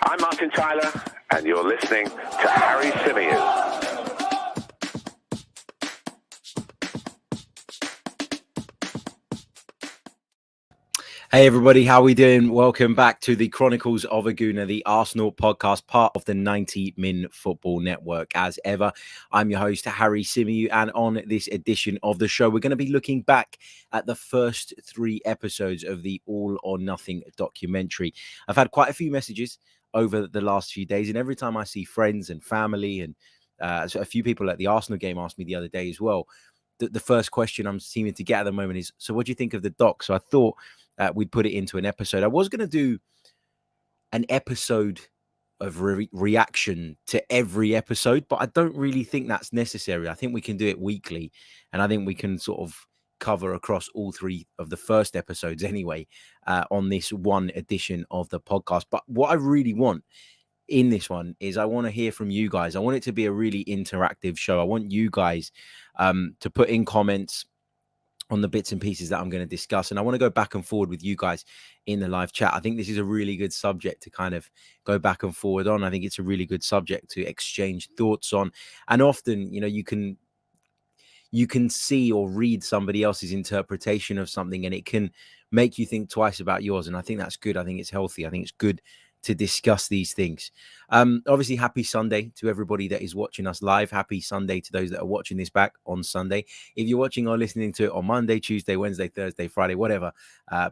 I'm Martin Tyler, and you're listening to Harry Symeou. Hey everybody, how are we doing? Welcome back to the Chronicles of a Gooner, the Arsenal podcast, part of the 90 Min Football Network. As ever, I'm your host, Harry Symeou, and on this edition of the show, we're going to be looking back at the first 3 episodes of the All or Nothing documentary. I've had quite a few messages over the last few days, and every time I see friends and family, and so a few people at the Arsenal game asked me the other day as well, the first question I'm seeming to get at the moment is, so what do you think of the doc? So I thought we'd put it into an episode. I was going to do an episode of reaction to every episode, but I don't really think that's necessary. I think we can do it weekly, and I think we can sort of cover across all 3 of the first episodes anyway on this one edition of the podcast. But what I really want in this one is I want to hear from you guys. I want it to be a really interactive show. I want you guys to put in comments on the bits and pieces that I'm going to discuss. And I want to go back and forward with you guys in the live chat. I think this is a really good subject to kind of go back and forward on. I think it's a really good subject to exchange thoughts on. And often, you know, you can see or read somebody else's interpretation of something, and it can make you think twice about yours. And I think that's good. I think it's healthy. I think it's good to discuss these things. Obviously, happy Sunday to everybody that is watching us live. Happy Sunday to those that are watching this back on Sunday. If you're watching or listening to it on Monday, Tuesday, Wednesday, Thursday, Friday, whatever,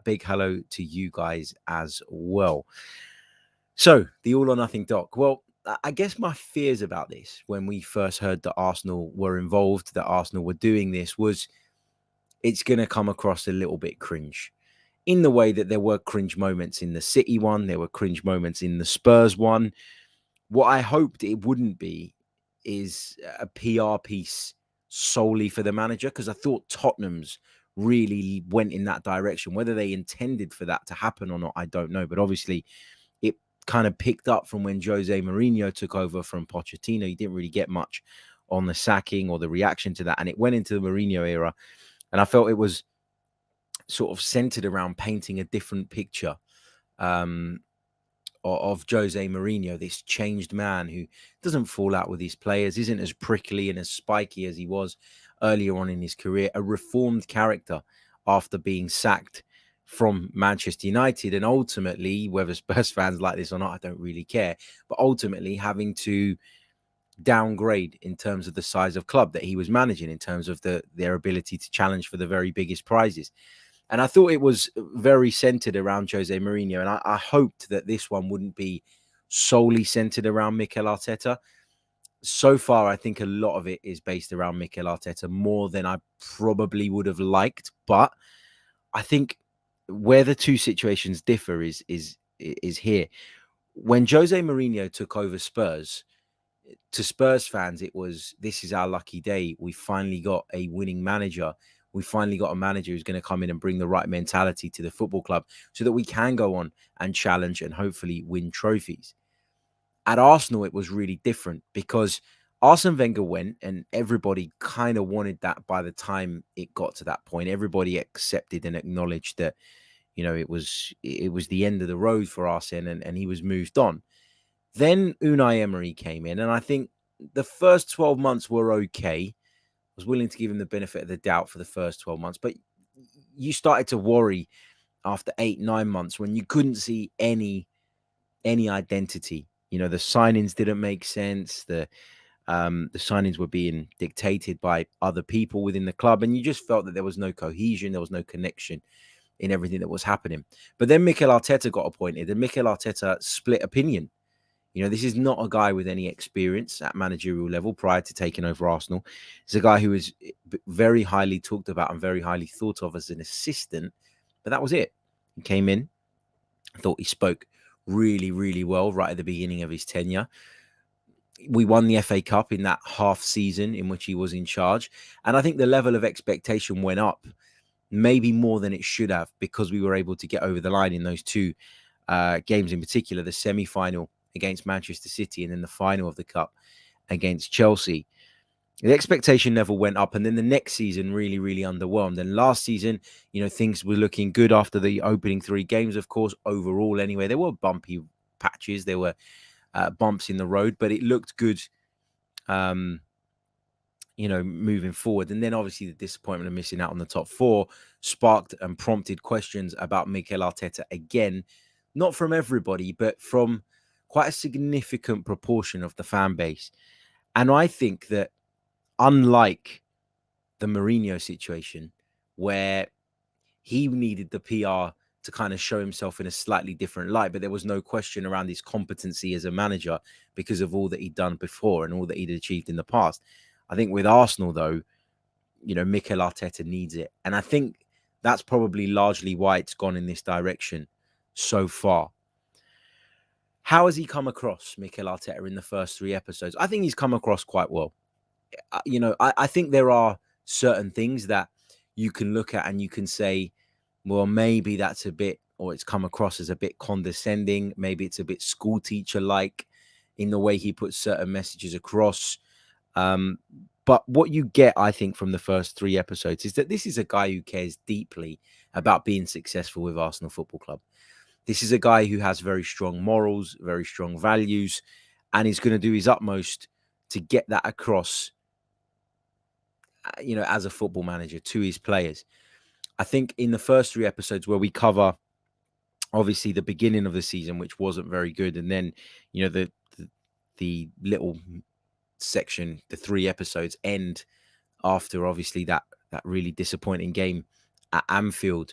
big hello to you guys as well. So the All or Nothing doc. Well, I guess my fears about this when we first heard that Arsenal were involved, that Arsenal were doing this, was it's going to come across a little bit cringe. In the way that there were cringe moments in the City one, there were cringe moments in the Spurs one. What I hoped it wouldn't be is a PR piece solely for the manager, because I thought Tottenham's really went in that direction. Whether they intended for that to happen or not, I don't know. But obviously, it kind of picked up from when Jose Mourinho took over from Pochettino. He didn't really get much on the sacking or the reaction to that. And it went into the Mourinho era. And I felt it was sort of centered around painting a different picture of Jose Mourinho, this changed man who doesn't fall out with his players, isn't as prickly and as spiky as he was earlier on in his career, a reformed character after being sacked from Manchester United, and ultimately, whether Spurs fans like this or not, I don't really care, but ultimately having to downgrade in terms of the size of club that he was managing, in terms of their ability to challenge for the very biggest prizes. And I thought it was very centered around Jose Mourinho. And I hoped that this one wouldn't be solely centered around Mikel Arteta. So far, I think a lot of it is based around Mikel Arteta more than I probably would have liked. But I think where the 2 situations differ is here. When Jose Mourinho took over Spurs, to Spurs fans, it was, this is our lucky day. We finally got a winning manager. We finally got a manager who's going to come in and bring the right mentality to the football club so that we can go on and challenge and hopefully win trophies. At Arsenal, it was really different because Arsene Wenger went and everybody kind of wanted that by the time it got to that point. Everybody accepted and acknowledged that, you know, it was the end of the road for Arsene, and he was moved on. Then Unai Emery came in, and I think the first 12 months were okay. Was willing to give him the benefit of the doubt for the first 12 months. But you started to worry after 8-9 months when you couldn't see any identity. You know, the signings didn't make sense. The signings were being dictated by other people within the club. And you just felt that there was no cohesion. There was no connection in everything that was happening. But then Mikel Arteta got appointed, and Mikel Arteta split opinion. You know, this is not a guy with any experience at managerial level prior to taking over Arsenal. He's a guy who is very highly talked about and very highly thought of as an assistant, but that was it. He came in, I thought he spoke really, really well right at the beginning of his tenure. We won the FA Cup in that half season in which he was in charge. And I think the level of expectation went up maybe more than it should have, because we were able to get over the line in those 2 games in particular, the semi-final against Manchester City and then the final of the Cup against Chelsea. The expectation level went up, and then the next season really, really underwhelmed. And last season, you know, things were looking good after the opening 3 games, of course, overall anyway. There were bumpy patches. There were bumps in the road, but it looked good, moving forward. And then obviously the disappointment of missing out on the top four sparked and prompted questions about Mikel Arteta again, not from everybody, but from quite a significant proportion of the fan base. And I think that unlike the Mourinho situation, where he needed the PR to kind of show himself in a slightly different light, but there was no question around his competency as a manager because of all that he'd done before and all that he'd achieved in the past. I think with Arsenal, though, Mikel Arteta needs it. And I think that's probably largely why it's gone in this direction so far. How has he come across, Mikel Arteta, in the first 3 episodes? I think he's come across quite well. I think there are certain things that you can look at and you can say, well, maybe that's a bit, or it's come across as a bit condescending. Maybe it's a bit school teacher-like in the way he puts certain messages across. But what you get, I think, from the first 3 episodes is that this is a guy who cares deeply about being successful with Arsenal Football Club. This is a guy who has very strong morals, very strong values, and is going to do his utmost to get that across, as a football manager to his players. I think in the first 3 episodes where we cover, obviously, the beginning of the season, which wasn't very good, and then, the little section, the 3 episodes end after, obviously, that really disappointing game at Anfield.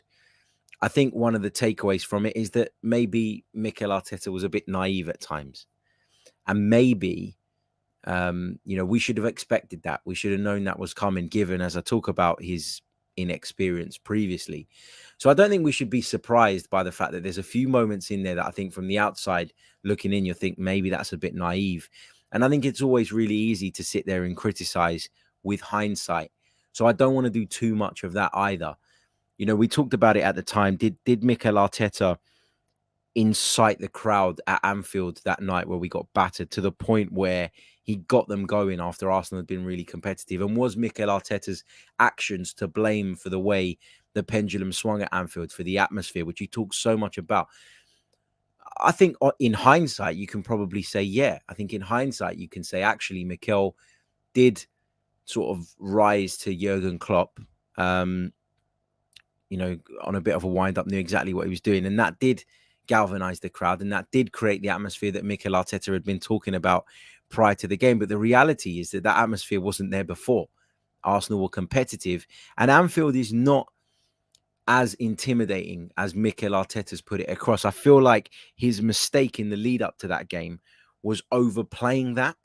I think one of the takeaways from it is that maybe Mikel Arteta was a bit naive at times. And maybe, we should have expected that. We should have known that was coming, given, as I talk about, his inexperience previously. So I don't think we should be surprised by the fact that there's a few moments in there that I think from the outside looking in, you think maybe that's a bit naive. And I think it's always really easy to sit there and criticize with hindsight. So I don't want to do too much of that either. We talked about it at the time. Did Mikel Arteta incite the crowd at Anfield that night where we got battered to the point where he got them going after Arsenal had been really competitive? And was Mikel Arteta's actions to blame for the way the pendulum swung at Anfield, for the atmosphere, which he talks so much about? I think in hindsight, you can probably say, yeah. I think in hindsight, you can say, actually, Mikel did sort of rise to Jurgen Klopp, on a bit of a wind-up, knew exactly what he was doing. And that did galvanize the crowd, and that did create the atmosphere that Mikel Arteta had been talking about prior to the game. But the reality is that atmosphere wasn't there before. Arsenal were competitive, and Anfield is not as intimidating as Mikel Arteta's put it across. I feel like his mistake in the lead up to that game was overplaying that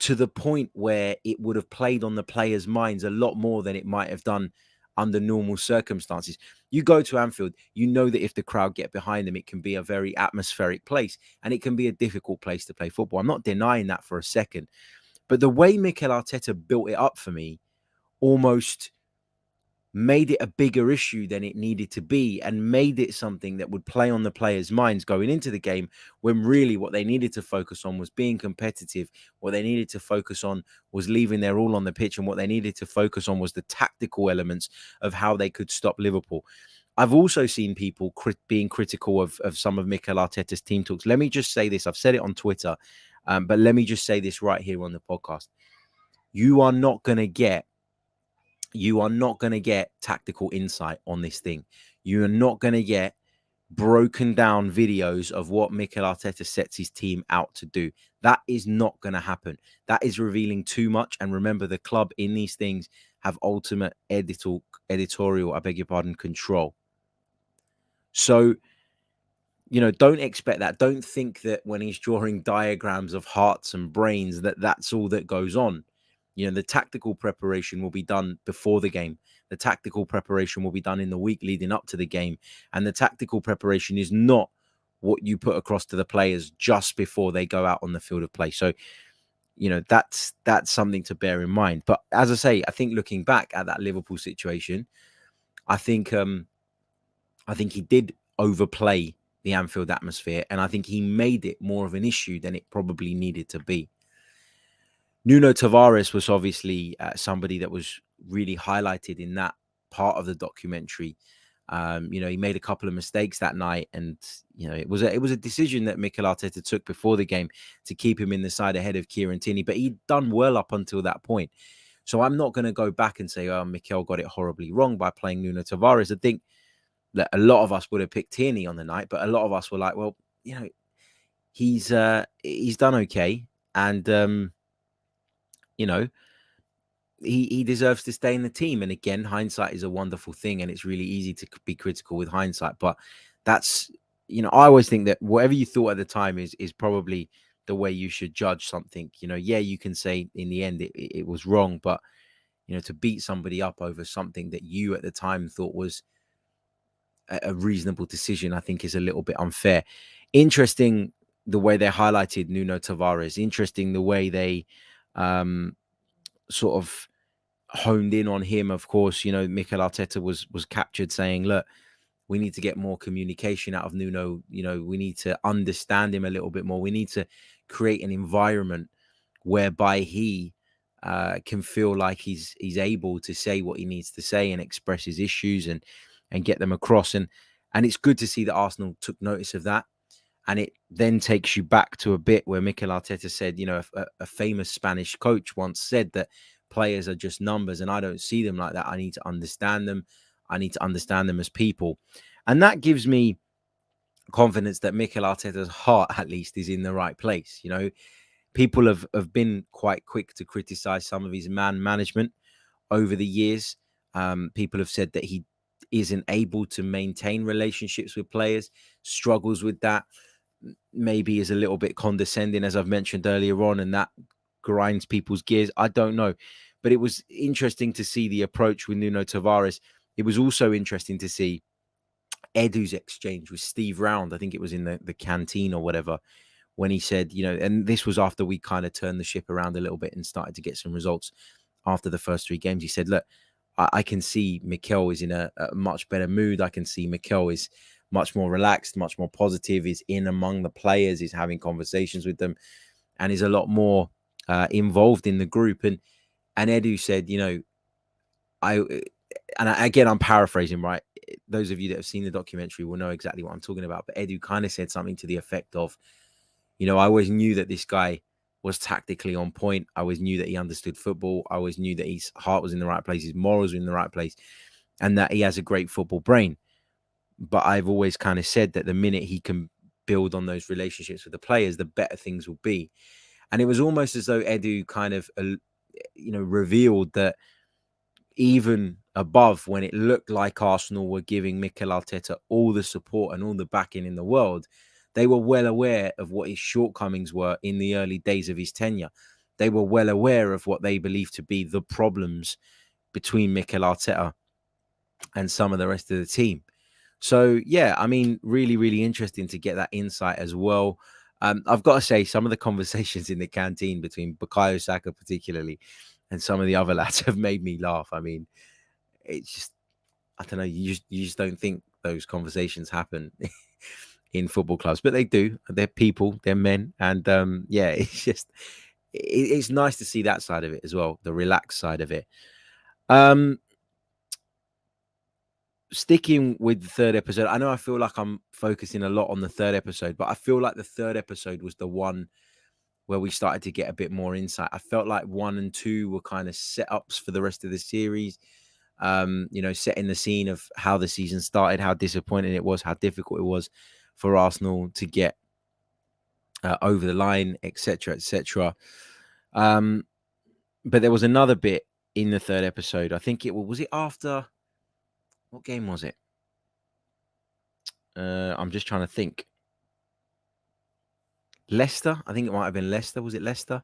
to the point where it would have played on the players' minds a lot more than it might have done under normal circumstances. You go to Anfield, you know that if the crowd get behind them, it can be a very atmospheric place, and it can be a difficult place to play football. I'm not denying that for a second. But the way Mikel Arteta built it up for me almost made it a bigger issue than it needed to be, and made it something that would play on the players' minds going into the game, when really what they needed to focus on was being competitive. What they needed to focus on was leaving their all on the pitch, and what they needed to focus on was the tactical elements of how they could stop Liverpool. I've also seen people being critical of some of Mikel Arteta's team talks. Let me just say this. I've said it on Twitter, but let me just say this right here on the podcast. You are not going to get tactical insight on this thing. You are not going to get broken down videos of what Mikel Arteta sets his team out to do. That is not going to happen. That is revealing too much. And remember, the club in these things have ultimate editorial, control. So, don't expect that. Don't think that when he's drawing diagrams of hearts and brains, that's all that goes on. The tactical preparation will be done before the game. The tactical preparation will be done in the week leading up to the game. And the tactical preparation is not what you put across to the players just before they go out on the field of play. So, that's something to bear in mind. But as I say, I think looking back at that Liverpool situation, I think he did overplay the Anfield atmosphere. And I think he made it more of an issue than it probably needed to be. Nuno Tavares was obviously somebody that was really highlighted in that part of the documentary. He made a couple of mistakes that night, and it was a decision that Mikel Arteta took before the game to keep him in the side ahead of Kieran Tierney. But he'd done well up until that point. So I'm not going to go back and say, oh, Mikel got it horribly wrong by playing Nuno Tavares. I think that a lot of us would have picked Tierney on the night, but a lot of us were like, well, he's done okay, and he deserves to stay in the team. And again, hindsight is a wonderful thing, and it's really easy to be critical with hindsight. But that's, I always think that whatever you thought at the time is probably the way you should judge something. Yeah, you can say in the end it was wrong, but to beat somebody up over something that you at the time thought was a reasonable decision, I think is a little bit unfair. Interesting the way they highlighted Nuno Tavares. Interesting the way they sort of honed in on him. Of course, Mikel Arteta was captured saying, look, we need to get more communication out of Nuno. We need to understand him a little bit more. We need to create an environment whereby he can feel like he's able to say what he needs to say and express his issues and get them across. And it's good to see that Arsenal took notice of that. And it then takes you back to a bit where Mikel Arteta said, a famous Spanish coach once said that players are just numbers, and I don't see them like that. I need to understand them. I need to understand them as people. And that gives me confidence that Mikel Arteta's heart, at least, is in the right place. People have been quite quick to criticize some of his man management over the years. People have said that he isn't able to maintain relationships with players, struggles with that, maybe is a little bit condescending, as I've mentioned earlier on, and that grinds people's gears. I don't know. But it was interesting to see the approach with Nuno Tavares. It was also interesting to see Edu's exchange with Steve Round. I think it was in the canteen or whatever, when he said, and this was after we kind of turned the ship around a little bit and started to get some results after the first 3 games. He said, look, I can see Mikel is in a much better mood. I can see Mikel is much more relaxed, much more positive, is in among the players, is having conversations with them, and is a lot more involved in the group. And Edu said, again, I'm paraphrasing, right? Those of you that have seen the documentary will know exactly what I'm talking about. But Edu kind of said something to the effect of, I always knew that this guy was tactically on point. I always knew that he understood football. I always knew that his heart was in the right place, his morals were in the right place, and that he has a great football brain. But I've always kind of said that the minute he can build on those relationships with the players, the better things will be. And it was almost as though Edu kind of, revealed that even above, when it looked like Arsenal were giving Mikel Arteta all the support and all the backing in the world, they were well aware of what his shortcomings were in the early days of his tenure. They were well aware of what they believed to be the problems between Mikel Arteta and some of the rest of the team. So, yeah, I mean, really, really interesting to get that insight as well. I've got to say, some of the conversations in the canteen between Bukayo Saka particularly and some of the other lads have made me laugh. I mean, it's just, I don't know, you just don't think those conversations happen in football clubs, but they do. They're people, they're men. And yeah, it's just, it's nice to see that side of it as well, the relaxed side of it. Sticking with the third episode, I know I feel like I'm focusing a lot on the third episode, but I feel like the third episode was the one where we started to get a bit more insight. I felt like 1 and 2 were kind of setups for the rest of the series, setting the scene of how the season started, how disappointing it was, how difficult it was for Arsenal to get over the line, etc., etc. But there was another bit in the third episode. I think was it after, what game was it? I'm just trying to think. Leicester? I think it might have been Leicester. Was it Leicester?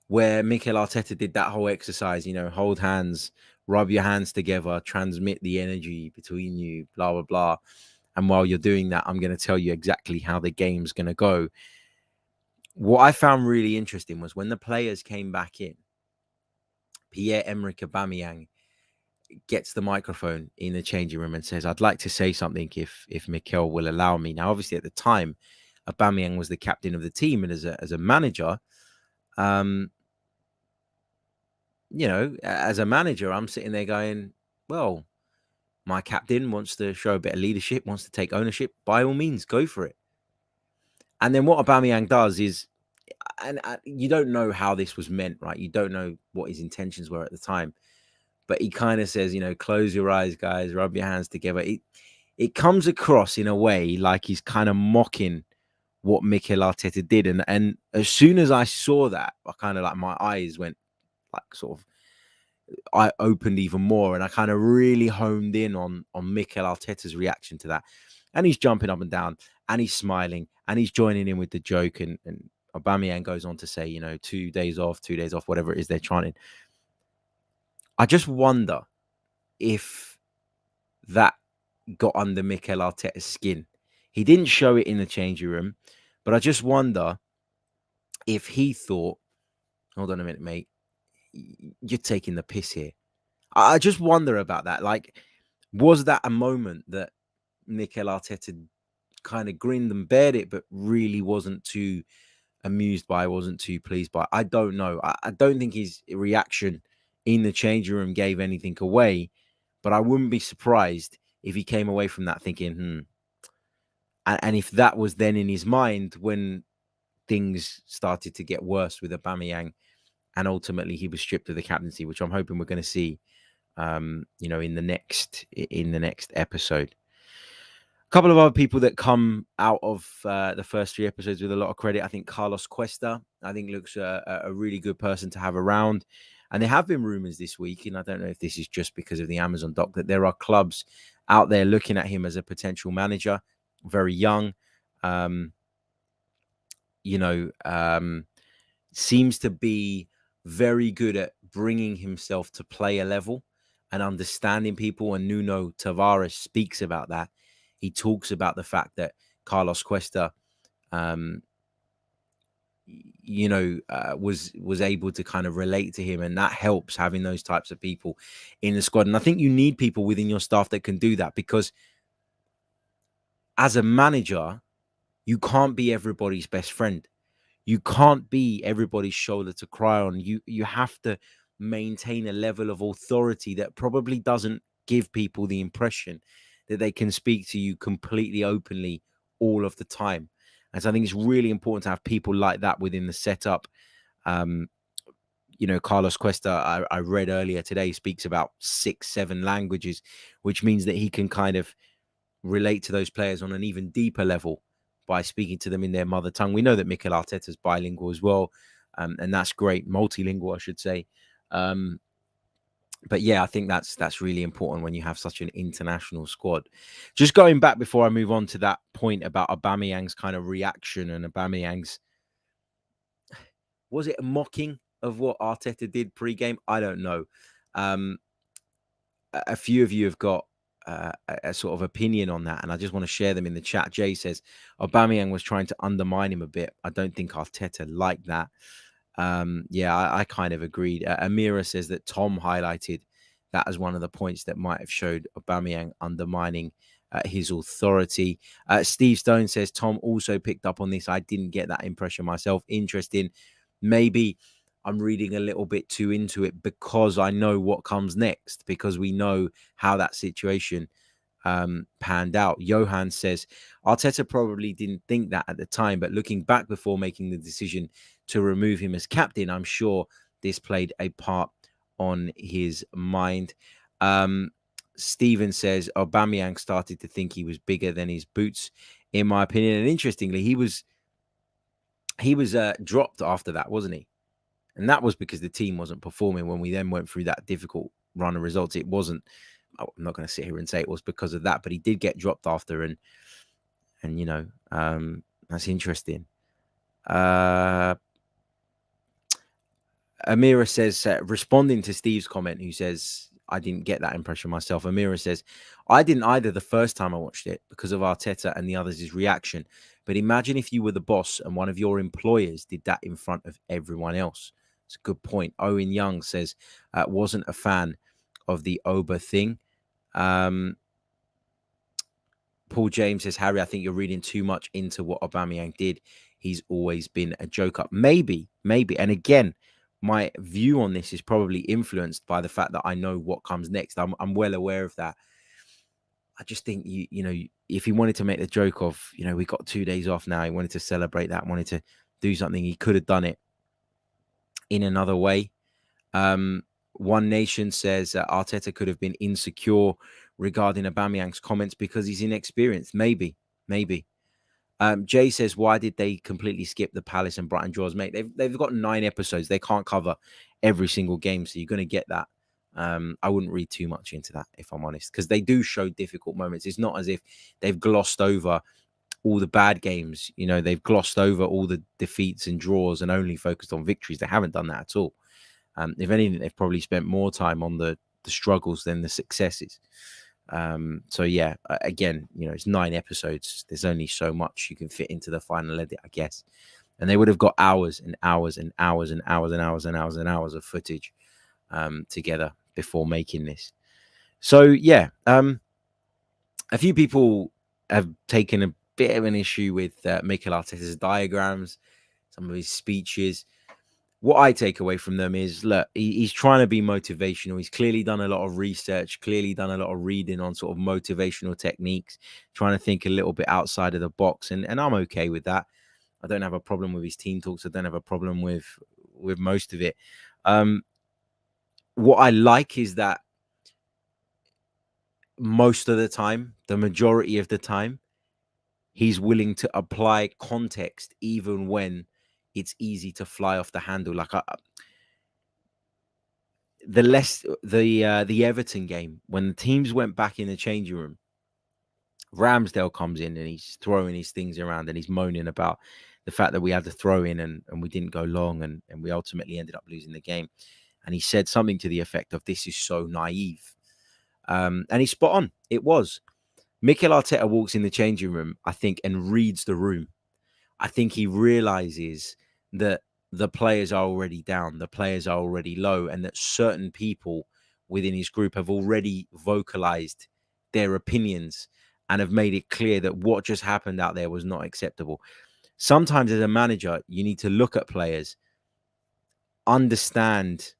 Where Mikel Arteta did that whole exercise, hold hands, rub your hands together, transmit the energy between you, blah, blah, blah. And while you're doing that, I'm going to tell you exactly how the game's going to go. What I found really interesting was when the players came back in, Pierre-Emerick Aubameyang gets the microphone in the changing room and says, I'd like to say something if Mikel will allow me. Now, obviously, at the time, Aubameyang was the captain of the team. And as a manager, as a manager, I'm sitting there going, well, my captain wants to show a bit of leadership, wants to take ownership, by all means, go for it. And then what Aubameyang does is, and you don't know how this was meant, right? You don't know what his intentions were at the time. But he kind of says, close your eyes, guys, rub your hands together. It comes across in a way like he's kind of mocking what Mikel Arteta did. And as soon as I saw that, I kind of like my eyes went like sort of, I opened even more, and I kind of really honed in on Mikel Arteta's reaction to that. And he's jumping up and down, and he's smiling, and he's joining in with the joke. And Aubameyang goes on to say, 2 days off, whatever it is they're chanting. I just wonder if that got under Mikel Arteta's skin. He didn't show it in the changing room, but I just wonder if he thought, hold on a minute, mate, you're taking the piss here. I just wonder about that. Like, was that a moment that Mikel Arteta kind of grinned and bared it, but really wasn't too amused by, wasn't too pleased by? I don't know. I don't think his reaction in the changing room gave anything away, but I wouldn't be surprised if he came away from that thinking, And if that was then in his mind when things started to get worse with Aubameyang, and ultimately he was stripped of the captaincy, which I'm hoping we're going to see, in the next episode. A couple of other people that come out of the first 3 episodes with a lot of credit. I think Carlos Cuesta, looks a really good person to have around. And there have been rumors this week, and I don't know if this is just because of the Amazon doc, that there are clubs out there looking at him as a potential manager. Very young, seems to be very good at bringing himself to player level and understanding people. And Nuno Tavares speaks about that. He talks about the fact that Carlos Cuesta, was able to kind of relate to him, and that helps having those types of people in the squad. And I think you need people within your staff that can do that, because as a manager, you can't be everybody's best friend. You can't be everybody's shoulder to cry on. You have to maintain a level of authority that probably doesn't give people the impression that they can speak to you completely openly all of the time. And so I think it's really important to have people like that within the setup. Carlos Cuesta, I read earlier today, speaks about 6-7 languages, which means that he can kind of relate to those players on an even deeper level by speaking to them in their mother tongue. We know that Mikel Arteta is bilingual as well, and that's great. Multilingual, I should say. But yeah, I think that's really important when you have such an international squad. Just going back before I move on to that point about Aubameyang's kind of reaction and Aubameyang's, was it a mocking of what Arteta did pre-game? I don't know. A few of you have got a sort of opinion on that, and I just want to share them in the chat. Jay says Aubameyang was trying to undermine him a bit. I don't think Arteta liked that. I kind of agreed. Amira says that Tom highlighted that as one of the points that might have showed Aubameyang undermining his authority. Steve Stone says Tom also picked up on this. I didn't get that impression myself. Interesting. Maybe I'm reading a little bit too into it because I know what comes next, because we know how that situation panned out. Johan says Arteta probably didn't think that at the time, but looking back before making the decision to remove him as captain, I'm sure this played a part on his mind. Stephen says Aubameyang started to think he was bigger than his boots, in my opinion. And interestingly, he was dropped after that, wasn't he? And that was because the team wasn't performing when we then went through that difficult run of results. It wasn't, I'm not going to sit here and say it was because of that, but he did get dropped after. And that's interesting. Amira says, responding to Steve's comment, who says, I didn't get that impression myself. Amira says, I didn't either the first time I watched it because of Arteta and the others' reaction. But imagine if you were the boss and one of your employers did that in front of everyone else. It's a good point. Owen Young says, wasn't a fan of the Oba thing. Paul James says, Harry, I think you're reading too much into what Aubameyang did. He's always been a joker. Maybe. And again, my view on this is probably influenced by the fact that I know what comes next. I'm well aware of that. I just think if he wanted to make the joke of, we got 2 days off now, he wanted to celebrate that, wanted to do something, he could have done it in another way. One Nation says Arteta could have been insecure regarding Aubameyang's comments because he's inexperienced. Maybe. Jay says, why did they completely skip the Palace and Brighton draws? Mate, they've got 9 episodes. They can't cover every single game, so you're going to get that. I wouldn't read too much into that, if I'm honest, because they do show difficult moments. It's not as if they've glossed over all the bad games. They've glossed over all the defeats and draws and only focused on victories. They haven't done that at all. If anything, they've probably spent more time on the struggles than the successes. So yeah, again, it's 9 episodes. There's only so much you can fit into the final edit, I guess. And they would have got hours and hours and hours and hours and hours and hours and hours of footage together before making this. So yeah, a few people have taken a bit of an issue with Mikel Arteta's diagrams, some of his speeches. What I take away from them is, look, he's trying to be motivational. He's clearly done a lot of research, clearly done a lot of reading on sort of motivational techniques, trying to think a little bit outside of the box. And I'm okay with that. I don't have a problem with his team talks. I don't have a problem with most of it. What I like is that most of the time, the majority of the time, he's willing to apply context even when it's easy to fly off the handle. Like the Everton game, when the teams went back in the changing room, Ramsdale comes in and he's throwing his things around and he's moaning about the fact that we had to throw in and we didn't go long and we ultimately ended up losing the game. And he said something to the effect of, this is so naive. And he's spot on. It was. Mikel Arteta walks in the changing room, I think, and reads the room. I think he realizes that the players are already down, the players are already low, and that certain people within his group have already vocalized their opinions and have made it clear that what just happened out there was not acceptable. Sometimes as a manager, you need to look at players, understand,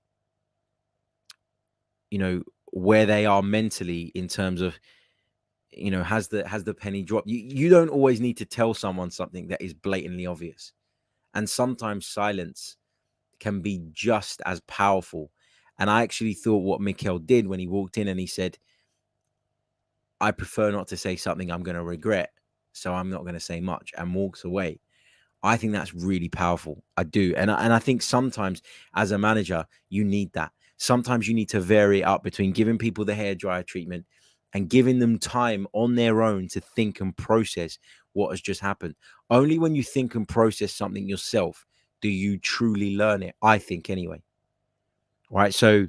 where they are mentally in terms of, has the penny dropped? You don't always need to tell someone something that is blatantly obvious. And sometimes silence can be just as powerful. And I actually thought what Mikel did when he walked in and he said, I prefer not to say something I'm going to regret, so I'm not going to say much, and walks away. I think that's really powerful. I do. And I think sometimes as a manager, you need that. Sometimes you need to vary it up between giving people the hairdryer treatment and giving them time on their own to think and process what has just happened. Only when you think and process something yourself do you truly learn it, I think, anyway. All right, so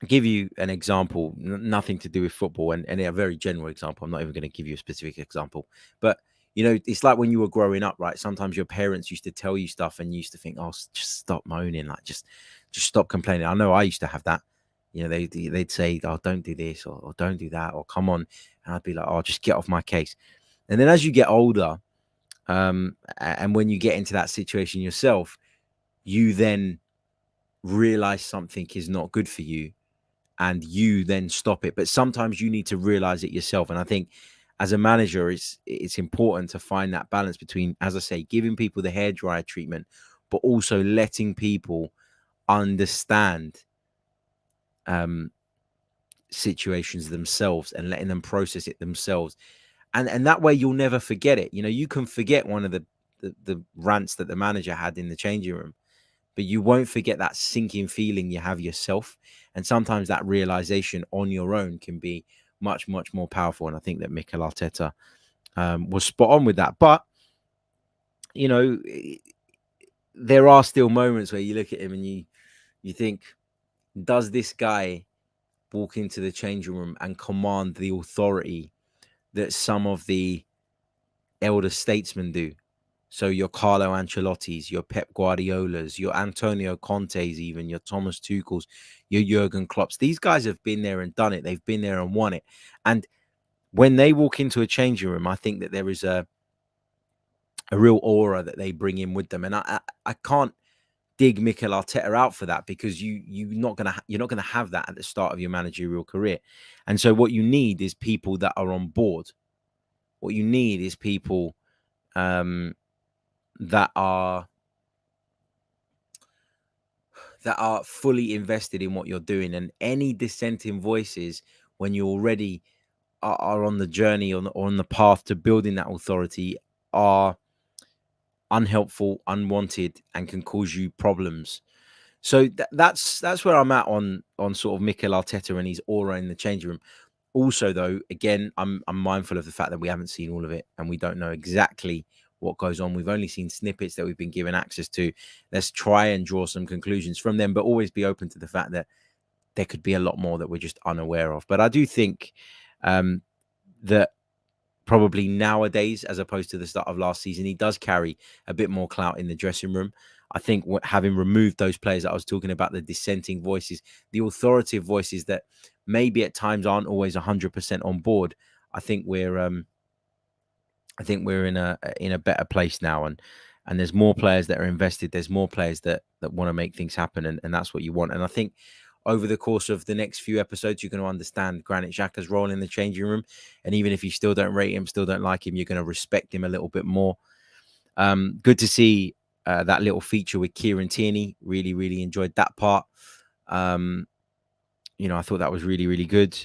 I'll give you an example, nothing to do with football, and a very general example. I'm not even going to give you a specific example. But, it's like when you were growing up, right? Sometimes your parents used to tell you stuff and you used to think, oh, just stop moaning, like just stop complaining. I know I used to have that. They'd say, oh, don't do this or don't do that or come on. And I'd be like, oh, just get off my case. And then as you get older, and when you get into that situation yourself, you then realize something is not good for you and you then stop it. But sometimes you need to realize it yourself. And I think as a manager, it's important to find that balance between, as I say, giving people the hairdryer treatment, but also letting people understand situations themselves and letting them process it themselves. And that way you'll never forget it. You can forget one of the rants that the manager had in the changing room, but you won't forget that sinking feeling you have yourself. And sometimes that realization on your own can be much, much more powerful. And I think that Mikel Arteta was spot on with that. But, there are still moments where you look at him and you think, does this guy walk into the changing room and command the authority that some of the elder statesmen do? So your Carlo Ancelottis, your Pep Guardiolas, your Antonio Contes, even your Thomas Tuchels, your Jurgen Klopps. These guys have been there and done it. They've been there and won it. And when they walk into a changing room, I think that there is a real aura that they bring in with them. And I can't dig Mikel Arteta out for that, because you're not gonna have that at the start of your managerial career. And so what you need is people that are on board. What you need is people that are fully invested in what you're doing. And any dissenting voices, when you already are on the journey, or on the path to building that authority, are unhelpful, unwanted, and can cause you problems. So that's where I'm at on sort of Mikel Arteta and his aura in the changing room. Also, though, again, I'm mindful of the fact that we haven't seen all of it, and we don't know exactly what goes on. We've only seen snippets that we've been given access to. Let's try and draw some conclusions from them, but always be open to the fact that there could be a lot more that we're just unaware of. But I do think that probably nowadays, as opposed to the start of last season, he does carry a bit more clout in the dressing room. I think having removed those players that I was talking about, the dissenting voices, the authoritative voices that maybe at times aren't always 100% on board, I think we're in a better place now, and there's more players that are invested. There's more players that want to make things happen, and that's what you want. And I think over the course of the next few episodes, you're going to understand Granit Xhaka's role in the changing room, and even if you still don't rate him, still don't like him, you're going to respect him a little bit more. Good to see that little feature with Kieran Tierney. Really enjoyed that part. I thought that was really good.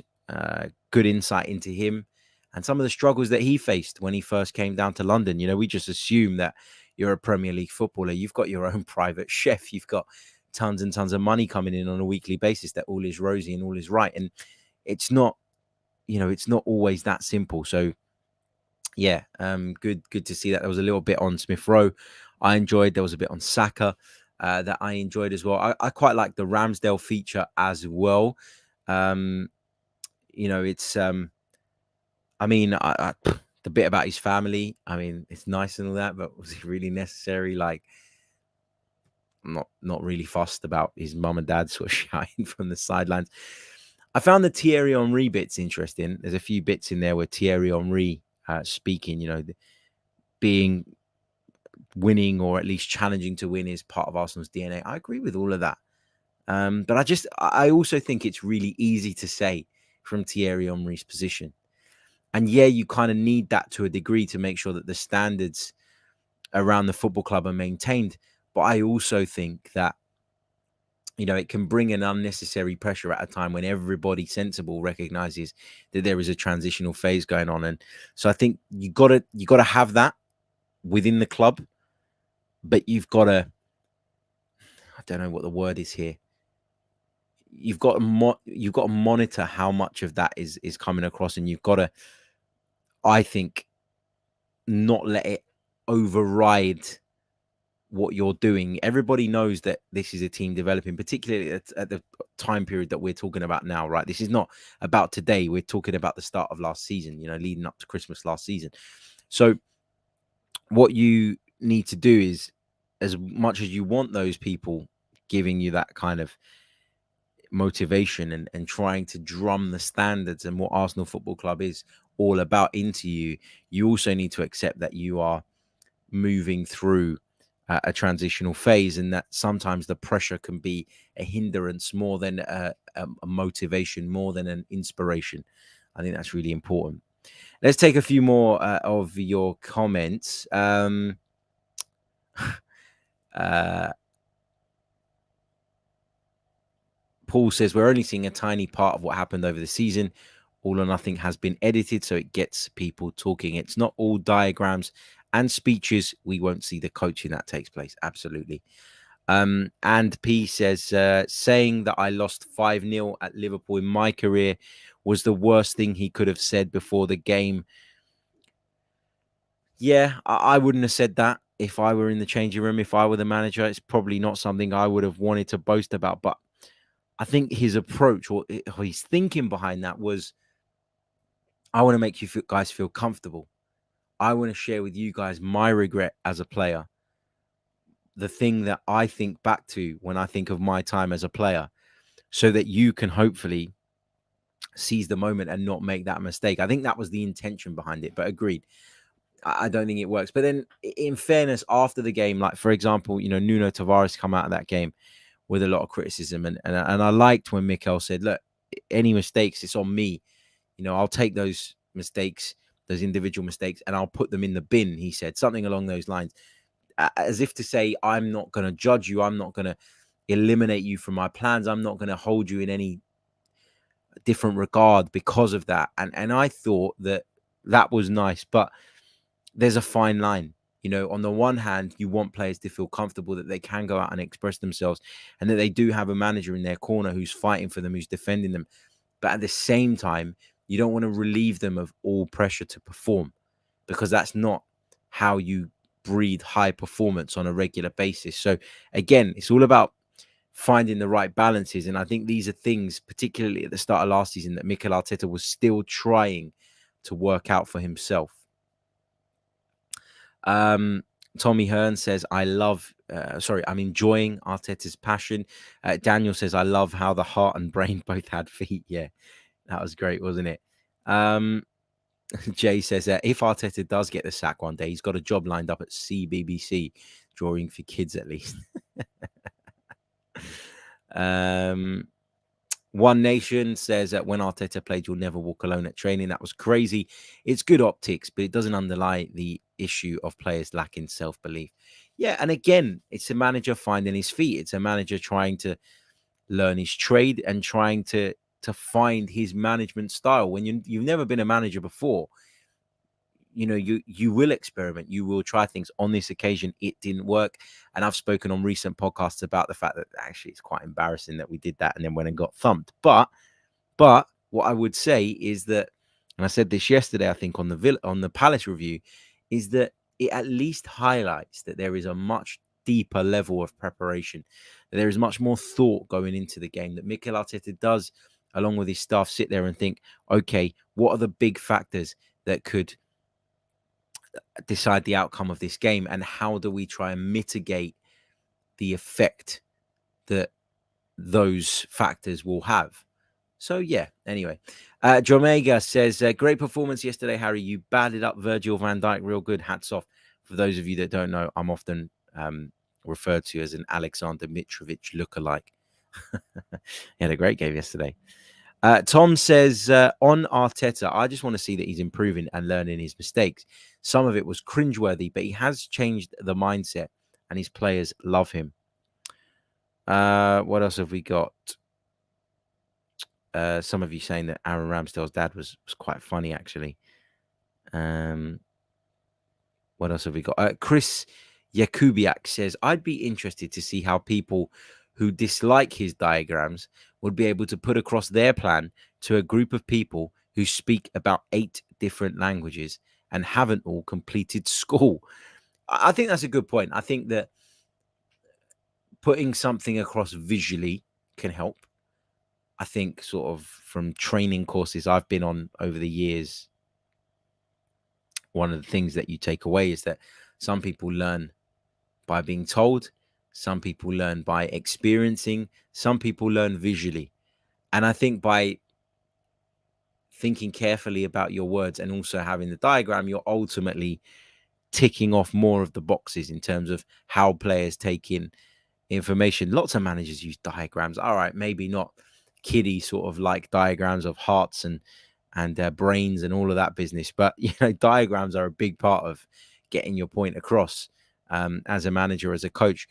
Good insight into him and some of the struggles that he faced when he first came down to London. We just assume that you're a Premier League footballer. You've got your own private chef. You've got tons and tons of money coming in on a weekly basis, that all is rosy and all is right. And it's not, it's not always that simple. So yeah, good to see that. There was a little bit on Smith Rowe I enjoyed. There was a bit on Saka that I enjoyed as well. I quite like the Ramsdale feature as well. It's the bit about his family, it's nice and all that, but was it really necessary? Like, I'm not really fussed about his mum and dad sort of shouting from the sidelines. I found the Thierry Henry bits interesting. There's a few bits in there where Thierry Henry speaking, being winning, or at least challenging to win, is part of Arsenal's DNA. I agree with all of that. But I also think it's really easy to say from Thierry Henry's position. And yeah, you kind of need that to a degree to make sure that the standards around the football club are maintained. But I also think that, it can bring an unnecessary pressure at a time when everybody sensible recognizes that there is a transitional phase going on. And so I think you gotta have that within the club, but you've got to, I don't know what the word is here. You've got to monitor how much of that is coming across, and you've got to, I think, not let it override what you're doing. Everybody knows that this is a team developing, particularly at the time period that we're talking about now, right? This is not about today. We're talking about the start of last season, leading up to Christmas last season. So what you need to do is, as much as you want those people giving you that kind of motivation and trying to drum the standards and what Arsenal Football Club is all about into you, you also need to accept that you are moving through a transitional phase, and that sometimes the pressure can be a hindrance more than a motivation, more than an inspiration. I think that's really important. Let's take a few more of your comments. Paul says, we're only seeing a tiny part of what happened over the season. All or Nothing has been edited, so it gets people talking. It's not all diagrams and speeches. We won't see the coaching that takes place. Absolutely. And P says, saying that I lost 5-0 at Liverpool in my career was the worst thing he could have said before the game. Yeah, I wouldn't have said that if I were in the changing room, if I were the manager. It's probably not something I would have wanted to boast about. But I think his approach, or his thinking behind that, was, I want to make you guys feel comfortable. I want to share with you guys my regret as a player, the thing that I think back to when I think of my time as a player, so that you can hopefully seize the moment and not make that mistake. I think that was the intention behind it. But agreed, I don't think it works. But then, in fairness, after the game, like for example, Nuno Tavares come out of that game with a lot of criticism, and I liked when Mikel said, "Look, any mistakes, it's on me. I'll take those mistakes, those individual mistakes, and I'll put them in the bin." He said something along those lines, as if to say, "I'm not going to judge you. I'm not going to eliminate you from my plans. I'm not going to hold you in any different regard because of that." And I thought that was nice, but there's a fine line. On the one hand, you want players to feel comfortable that they can go out and express themselves and that they do have a manager in their corner who's fighting for them, who's defending them. But at the same time, you don't want to relieve them of all pressure to perform, because that's not how you breed high performance on a regular basis. So again, it's all about finding the right balances. And I think these are things, particularly at the start of last season, that Mikel Arteta was still trying to work out for himself. Tommy Hearn says, I'm enjoying Arteta's passion. Daniel says, I love how the heart and brain both had feet. Yeah, that was great, wasn't it? Jay says that if Arteta does get the sack one day, he's got a job lined up at CBBC, drawing for kids at least. One Nation says that when Arteta played You'll Never Walk Alone at training, that was crazy. It's good optics, but it doesn't underlie the issue of players lacking self-belief. Yeah, and again, it's a manager finding his feet. It's a manager trying to learn his trade and trying to find his management style. When you've never been a manager before, you will experiment, you will try things. On this occasion, it didn't work. And I've spoken on recent podcasts about the fact that actually it's quite embarrassing that we did that and then went and got thumped. But what I would say is that, and I said this yesterday, I think on the Palace review, is that it at least highlights that there is a much deeper level of preparation, that there is much more thought going into the game, that Mikel Arteta does, along with his staff, sit there and think, okay, what are the big factors that could decide the outcome of this game, and how do we try and mitigate the effect that those factors will have? So yeah, anyway, Jomega says, great performance yesterday, Harry. You batted up Virgil van Dijk real good. Hats off. For those of you that don't know, I'm often referred to as an Alexander Mitrovic lookalike. He had a great game yesterday. Tom says, on Arteta, I just want to see that he's improving and learning his mistakes. Some of it was cringeworthy, but he has changed the mindset and his players love him. What else have we got? Some of you saying that Aaron Ramsdale's dad was quite funny, actually. What else have we got? Chris Jakubiak says, I'd be interested to see how people who dislike his diagrams would be able to put across their plan to a group of people who speak about 8 different languages and haven't all completed school. I think that's a good point. I think that putting something across visually can help. I think sort of from training courses I've been on over the years, one of the things that you take away is that some people learn by being told, some people learn by experiencing, some people learn visually. And I think by thinking carefully about your words and also having the diagram, you're ultimately ticking off more of the boxes in terms of how players take in information. Lots of managers use diagrams. All right, maybe not kiddie sort of like diagrams of hearts and brains and all of that business, but diagrams are a big part of getting your point across as a manager, as a coach.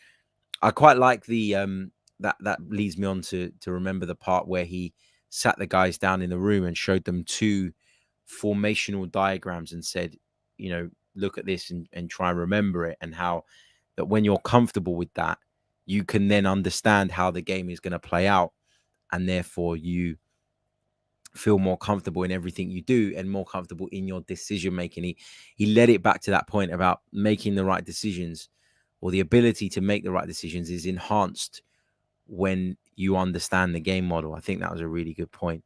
I quite like the that leads me on to remember the part where he sat the guys down in the room and showed them 2 formational diagrams and said, look at this and try and remember it, and how that when you're comfortable with that, you can then understand how the game is going to play out, and therefore you feel more comfortable in everything you do and more comfortable in your decision making. He led it back to that point about making the right decisions, or the ability to make the right decisions is enhanced when you understand the game model. I think that was a really good point.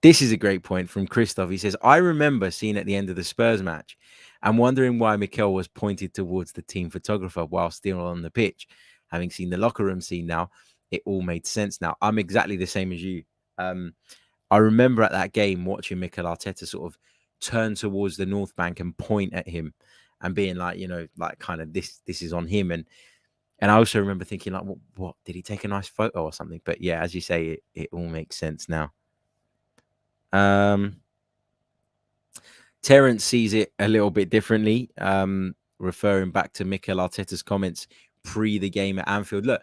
This is a great point from Christoph. He says, I remember seeing at the end of the Spurs match and wondering why Mikel was pointed towards the team photographer while still on the pitch. Having seen the locker room scene now, it all made sense now. I'm exactly the same as you. I remember at that game watching Mikel Arteta sort of turn towards the North Bank and point at him and being like, like kind of this is on him. And I also remember thinking like, what did he take a nice photo or something? But yeah, as you say, it all makes sense now. Terence sees it a little bit differently, referring back to Mikel Arteta's comments pre the game at Anfield. Look,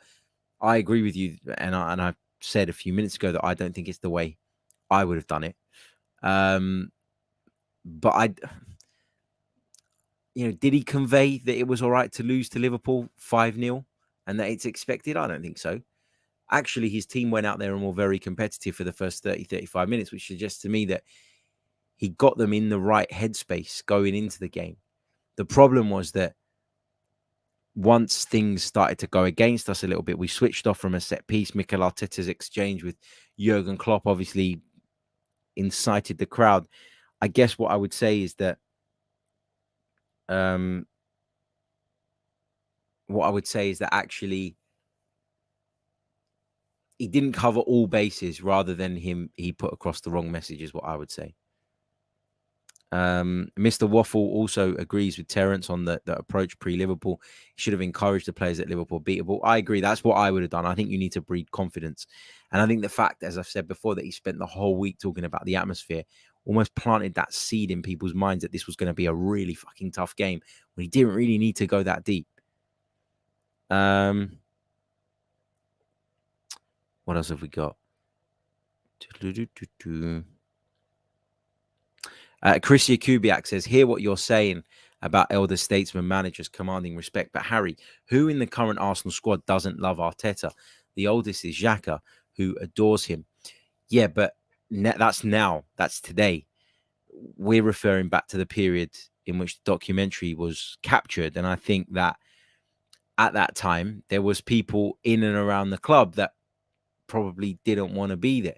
I agree with you, and I said a few minutes ago that I don't think it's the way I would have done it. But did he convey that it was all right to lose to Liverpool 5-0 and that it's expected? I don't think so. Actually, his team went out there and were very competitive for the first 30, 35 minutes, which suggests to me that he got them in the right headspace going into the game. The problem was that once things started to go against us a little bit, we switched off from a set piece. Mikel Arteta's exchange with Jurgen Klopp obviously incited the crowd. I guess what I would say is that actually he didn't cover all bases. Rather than he put across the wrong message is what I would say. Mr. Waffle also agrees with Terence on the approach pre-Liverpool. He should have encouraged the players at Liverpool beatable. I agree. That's what I would have done. I think you need to breed confidence. And I think the fact, as I've said before, that he spent the whole week talking about the atmosphere almost planted that seed in people's minds that this was going to be a really fucking tough game when he didn't really need to go that deep. What else have we got? Chris Yakubiak says, hear what you're saying about elder statesman managers commanding respect. But Harry, who in the current Arsenal squad doesn't love Arteta? The oldest is Xhaka, who adores him. Yeah, but that's now. That's today. We're referring back to the period in which the documentary was captured. And I think that at that time, there was people in and around the club that probably didn't want to be there.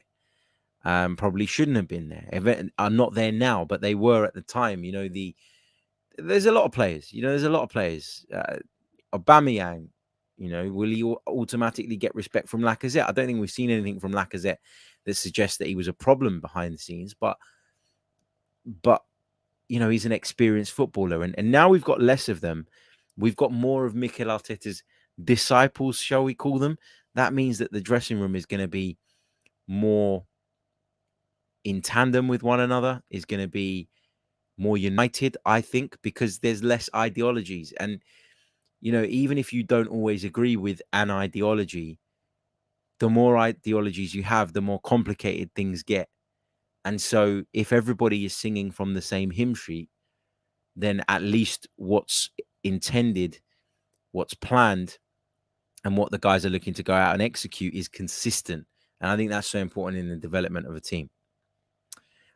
Probably shouldn't have been there. Are not there now, but they were at the time. There's a lot of players. Aubameyang, will he automatically get respect from Lacazette? I don't think we've seen anything from Lacazette that suggests that he was a problem behind the scenes. But he's an experienced footballer, and now we've got less of them. We've got more of Mikel Arteta's disciples, shall we call them? That means that the dressing room is going to be more in tandem with one another, is going to be more united, I think, because there's less ideologies. And, even if you don't always agree with an ideology, the more ideologies you have, the more complicated things get. And so if everybody is singing from the same hymn sheet, then at least what's intended, what's planned, and what the guys are looking to go out and execute is consistent. And I think that's so important in the development of a team.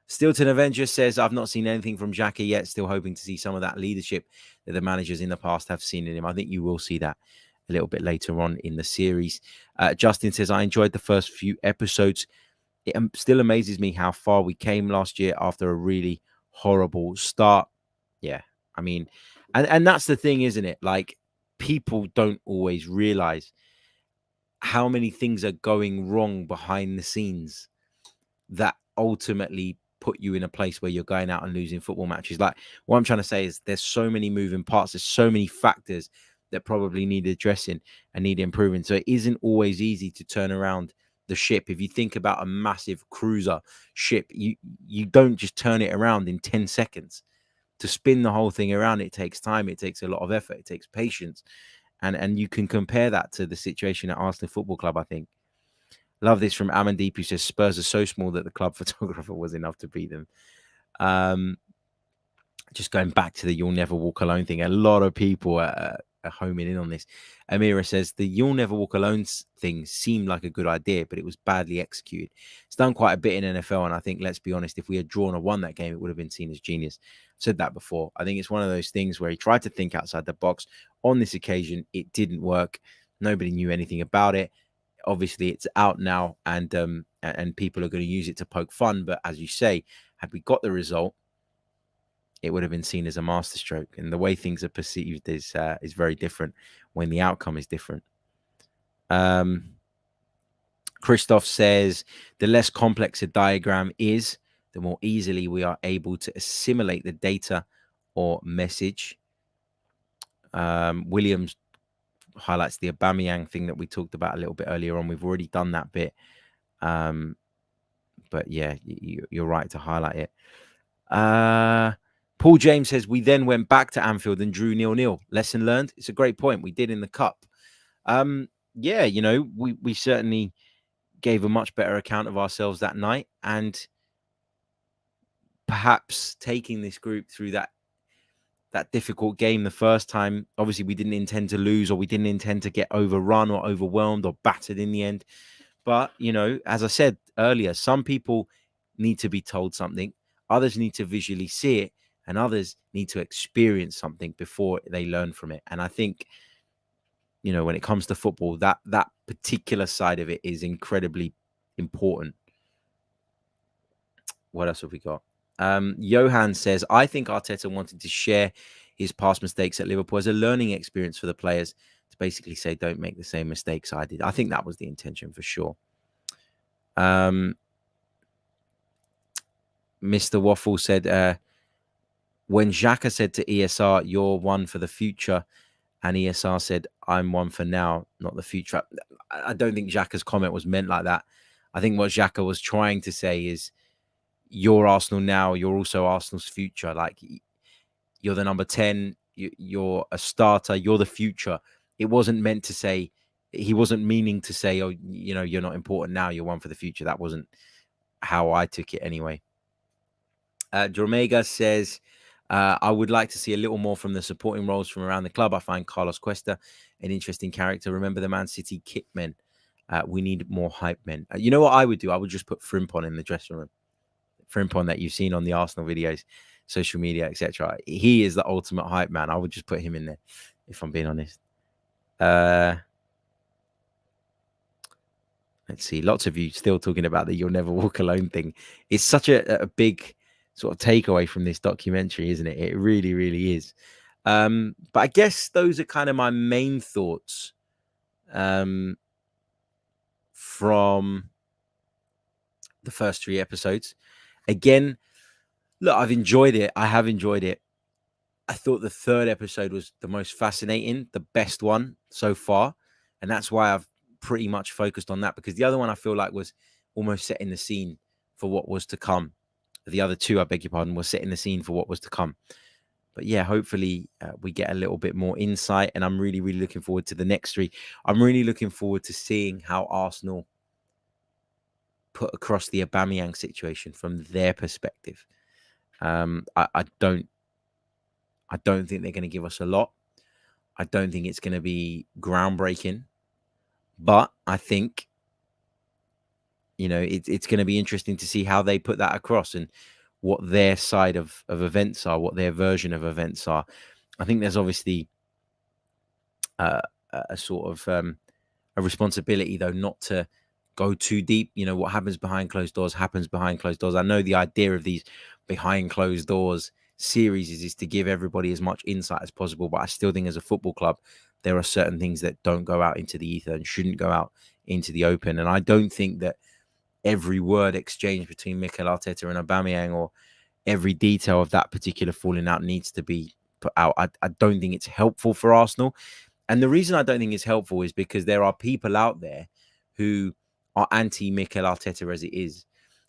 Stilton Avenger says, I've not seen anything from Xhaka yet. Still hoping to see some of that leadership that the managers in the past have seen in him. I think you will see that a little bit later on in the series. Justin says, I enjoyed the first few episodes. It still amazes me how far we came last year after a really horrible start. Yeah, I mean, and that's the thing, isn't it? Like, people don't always realize how many things are going wrong behind the scenes that ultimately put you in a place where you're going out and losing football matches. Like, what I'm trying to say is there's so many moving parts. There's so many factors that probably need addressing and need improving. So it isn't always easy to turn around the ship. If you think about a massive cruiser ship, you don't just turn it around in 10 seconds. To spin the whole thing around, it takes time. It takes a lot of effort. It takes patience. And you can compare that to the situation at Arsenal Football Club, I think. Love this from Amandeep, who says Spurs are so small that the club photographer was enough to beat them. Just going back to the "You'll Never Walk Alone" thing, a lot of people are homing in on this. Amira says the "You'll Never Walk Alone" thing seemed like a good idea, but it was badly executed. It's done quite a bit in NFL, and I think, let's be honest, if we had drawn or won that game, it would have been seen as genius. I've said that before. I think it's one of those things where he tried to think outside the box. On this occasion, it didn't work. Nobody knew anything about it. Obviously, it's out now, and people are going to use it to poke fun. But as you say, had we got the result, it would have been seen as a masterstroke. And the way things are perceived is very different when the outcome is different. Christoph says the less complex a diagram is, the more easily we are able to assimilate the data or message. Williams highlights the Aubameyang thing that we talked about a little bit earlier on. We've already done that bit. But yeah, you're right to highlight it. Paul James says, we then went back to Anfield and drew 0-0. Lesson learned. It's a great point. We did in the cup. Yeah, you know, we certainly gave a much better account of ourselves that night, and perhaps taking this group through that difficult game the first time. Obviously, we didn't intend to lose, or we didn't intend to get overrun or overwhelmed or battered in the end. But, you know, as I said earlier, some people need to be told something, others need to visually see it, and others need to experience something before they learn from it. And I think, you know, when it comes to football, that particular side of it is incredibly important. What else have we got? Johan says, I think Arteta wanted to share his past mistakes at Liverpool as a learning experience for the players, to basically say, don't make the same mistakes I did. I think that was the intention for sure. Mr. Waffle said, when Xhaka said to ESR, you're one for the future, and ESR said, I'm one for now, not the future. I don't think Xhaka's comment was meant like that. I think what Xhaka was trying to say is, you're Arsenal now, you're also Arsenal's future. Like, you're the number 10, you're a starter, you're the future. It wasn't meant to say, he wasn't meaning to say, oh, you know, you're not important now, you're one for the future. That wasn't how I took it anyway. Dromega says, I would like to see a little more from the supporting roles from around the club. I find Carlos Cuesta an interesting character. Remember the Man City kick men. We need more hype men. You know what I would do? I would just put Frimpong in the dressing room. Frimpong that you've seen on the Arsenal videos, social media, etc. He is the ultimate hype man. I would just put him in there, if I'm being honest. Let's see. Lots of you still talking about the "you'll never walk alone" thing. It's such a big sort of takeaway from this documentary, isn't it? It really, really is. But I guess those are kind of my main thoughts from the first 3 episodes. Again, look, I've enjoyed it. I have enjoyed it. I thought the 3rd episode was the most fascinating, the best one so far. And that's why I've pretty much focused on that, because the other one I feel like was almost setting the scene for what was to come. The other 2, I beg your pardon, were setting the scene for what was to come. But yeah, hopefully we get a little bit more insight. And I'm really, really looking forward to the next 3. I'm really looking forward to seeing how Arsenal put across the Aubameyang situation from their perspective. I don't think they're going to give us a lot. I don't think it's going to be groundbreaking, but I think, you know, it's going to be interesting to see how they put that across and what their side of events are, what their version of events are. I think there's obviously a sort of a responsibility, though, not to go too deep. You know, what happens behind closed doors happens behind closed doors. I know the idea of these behind closed doors series is to give everybody as much insight as possible, but I still think as a football club, there are certain things that don't go out into the ether and shouldn't go out into the open. And I don't think that every word exchanged between Mikel Arteta and Aubameyang, or every detail of that particular falling out, needs to be put out. I don't think it's helpful for Arsenal. And the reason I don't think it's helpful is because there are people out there who are anti-Mikel Arteta as it is.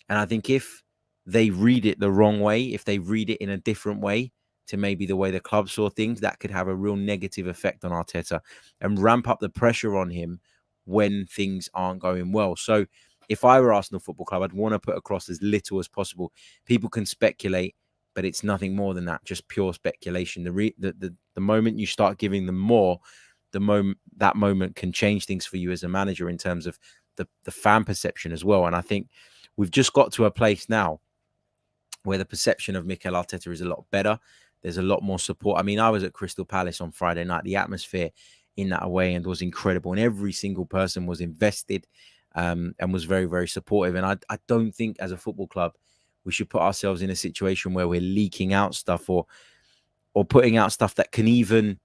And I think if they read it the wrong way, if they read it in a different way to maybe the way the club saw things, that could have a real negative effect on Arteta and ramp up the pressure on him when things aren't going well. So if I were Arsenal Football Club, I'd want to put across as little as possible. People can speculate, but it's nothing more than that, just pure speculation. The moment you start giving them more, that moment can change things for you as a manager in terms of the fan perception as well. And I think we've just got to a place now where the perception of Mikel Arteta is a lot better. There's a lot more support. I mean, I was at Crystal Palace on Friday night. The atmosphere in that away end was incredible, and every single person was invested and was very, very supportive. And I don't think as a football club we should put ourselves in a situation where we're leaking out stuff or putting out stuff that can even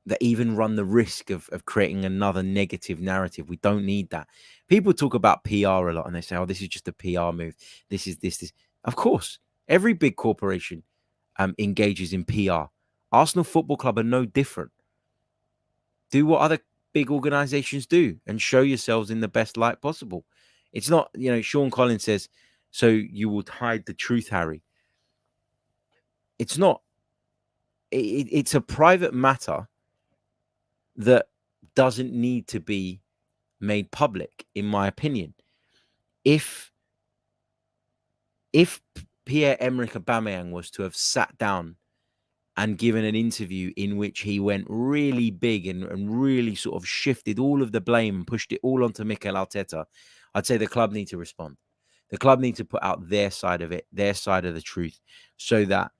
that even run the risk of creating another negative narrative. We don't need that. People talk about PR a lot and they say, oh, this is just a PR move. This is this. Of course, every big corporation engages in PR. Arsenal Football Club are no different. Do what other big organizations do and show yourselves in the best light possible. It's not, Sean Collins says, so you would hide the truth, Harry. It's not. It's a private matter that doesn't need to be made public, in my opinion. If Pierre-Emerick Aubameyang was to have sat down and given an interview in which he went really big and really sort of shifted all of the blame and pushed it all onto Mikel Arteta, I'd say the club need to respond. The club need to put out their side of it, their side of the truth, so that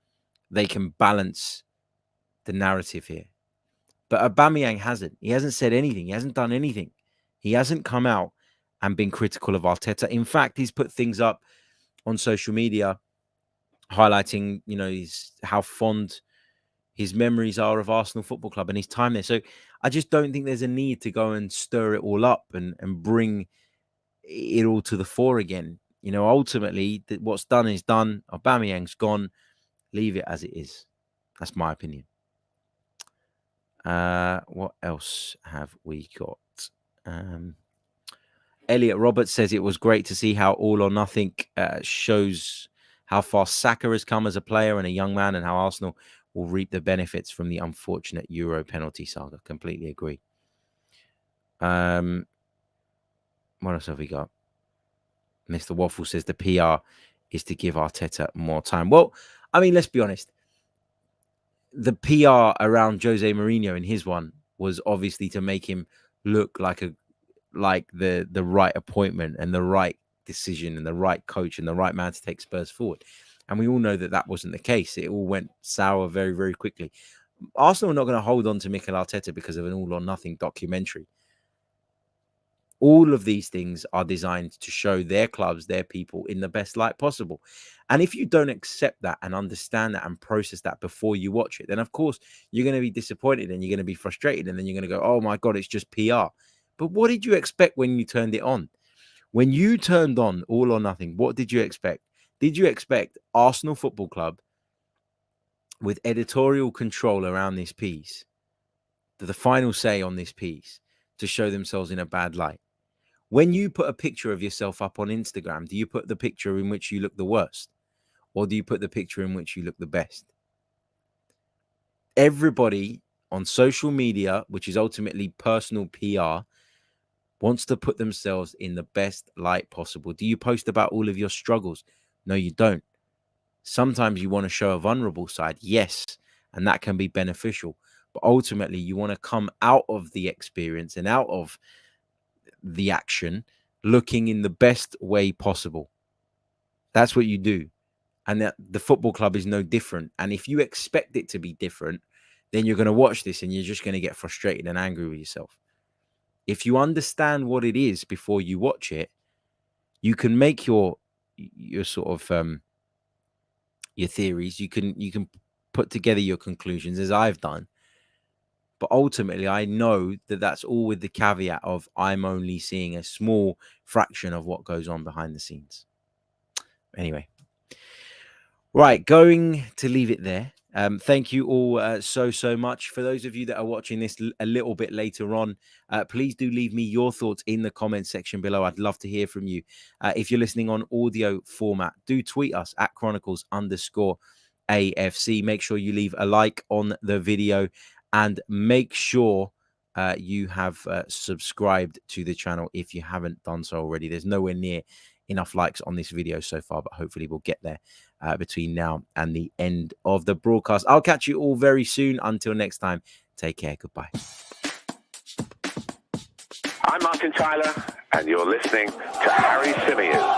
they can balance the narrative here. But Aubameyang hasn't. He hasn't said anything. He hasn't done anything. He hasn't come out and been critical of Arteta. In fact, he's put things up on social media highlighting, how fond his memories are of Arsenal Football Club and his time there. So I just don't think there's a need to go and stir it all up and bring it all to the fore again. Ultimately, what's done is done. Aubameyang's gone. Leave it as it is. That's my opinion. What else have we got? Elliot Roberts says it was great to see how All or Nothing shows how far Saka has come as a player and a young man, and how Arsenal will reap the benefits from the unfortunate Euro penalty saga. Completely agree. What else have we got? Mr. Waffle says the PR is to give Arteta more time. Well, I mean, let's be honest. The PR around Jose Mourinho in his one was obviously to make him look like the right appointment and the right decision and the right coach and the right man to take Spurs forward. And we all know that wasn't the case. It all went sour very, very quickly. Arsenal are not going to hold on to Mikel Arteta because of an All or Nothing documentary. All of these things are designed to show their clubs, their people in the best light possible. And if you don't accept that and understand that and process that before you watch it, then of course you're going to be disappointed and you're going to be frustrated. And then you're going to go, oh my God, it's just PR. But what did you expect when you turned it on? When you turned on All or Nothing, what did you expect? Did you expect Arsenal Football Club with editorial control around this piece, the final say on this piece, to show themselves in a bad light? When you put a picture of yourself up on Instagram, do you put the picture in which you look the worst? Or do you put the picture in which you look the best? Everybody on social media, which is ultimately personal PR, wants to put themselves in the best light possible. Do you post about all of your struggles? No, you don't. Sometimes you want to show a vulnerable side, yes, and that can be beneficial. But ultimately, you want to come out of the experience and out of the action looking in the best way possible. That's what you do. And that the football club is no different. And if you expect it to be different, then you're going to watch this and you're just going to get frustrated and angry with yourself. If you understand what it is before you watch it, you can make your sort of your theories. You can put together your conclusions, as I've done. But ultimately, I know that that's all with the caveat of I'm only seeing a small fraction of what goes on behind the scenes. Anyway, right, going to leave it there. Thank you all so much. For those of you that are watching this a little bit later on, please do leave me your thoughts in the comments section below. I'd love to hear from you. If you're listening on audio format, do tweet us at Chronicles_AFC. Make sure you leave a like on the video and make sure you have subscribed to the channel if you haven't done so already. There's nowhere near enough likes on this video so far, but hopefully we'll get there between now and the end of the broadcast. I'll catch you all very soon. Until next time, take care. Goodbye. I'm Martin Tyler, and you're listening to Harry Symeou.